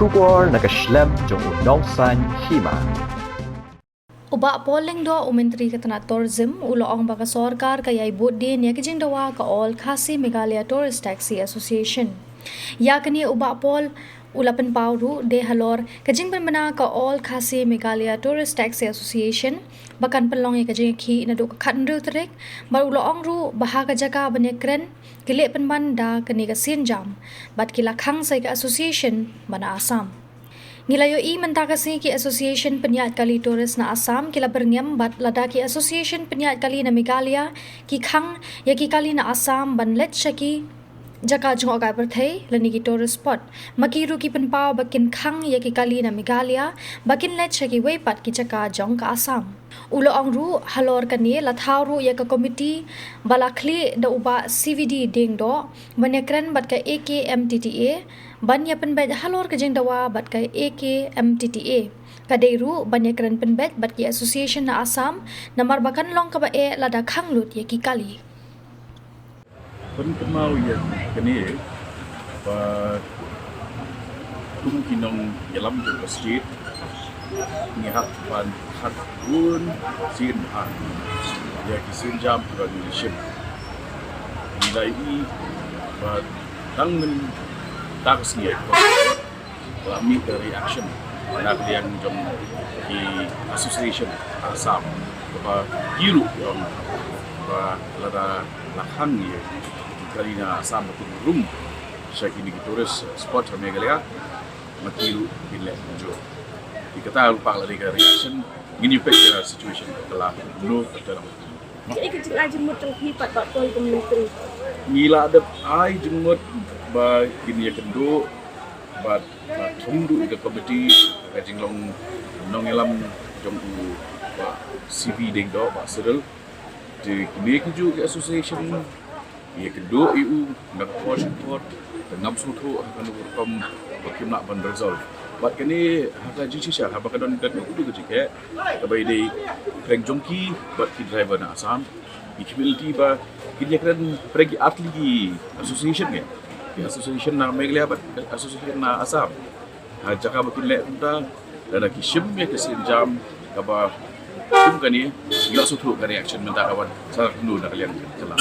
Shubor nakaslem jong unongsan hima. Uba polling do Menteri Ketana Tourism uloong baka sorkar kaya ibut din ya kijing dawa ka all Khasi Meghalaya Tourist Taxi Association. Ya kani uba pol ulapan pauru de halor kajing penmana ka all Khasi Meghalaya Tourist Taxi Association bakan pelong ya kajing ki na do ka khanru trek bar uloong ru bahaga jaga banekren kile penman da kani ka sinjam bat kila khang sai ka association bana Assam. Nilayo i mentakasi ki Association Penyaat Kali Tourist na Assam kila berngam bat lada ki Association Penyaat Kali na Meghalaya ki khang ya ki kali na Assam ban let shaki jaka jong agai perthai lani ki tourist spot makiru ki penpau bakin khang ya ki kali na Meghalaya bakin let shaki weipat ki jaka jong ka Assam. Ulo ang ru halor kani lathau ru ya ka committee balakli da uba CVD ding do banekren bat ka AKMTTA banya penbet halor ka jeng dawa bat ka AKMTTA kadairu banekren penbet bat ki association na Assam namar bakan long ka ba lada khanglut ya ki kali mau ya kani ba tung kinong yalam ke street ni ban hat un sin han ya kisin jam ke leadership nilai ba tangan takas ni ko meet the reaction na yang jom di association Assam ba hiru yang ba lada lahan ni kali na Assam tu room saya kini tourist spot sa Meghalaya makiru bile jo dikata lupa lagi ke reaction ngini pek situation telah no dalam jadi kecil aja mutang hipat tak tol komuniti mila ada ai jemut ba kini ya kendo ba thumdu ke komiti kajing long nongelam jom u ba CV ding do ba serel di kini keju ke association ya kedua EU nak portion port dengan suatu akan berkom bakim nak ban resolve buat kini haka jici syah haba kadon dan itu kecik kabai dei kreng jongki buat ki driver na Assam community ba kini kan pergi atli association ke association na Meghalaya association na Assam jaka bakin le unta dan ki shim ya kesin jam kaba tum kani gila suatu reaction minta kawan salah dulu nak kalian jelas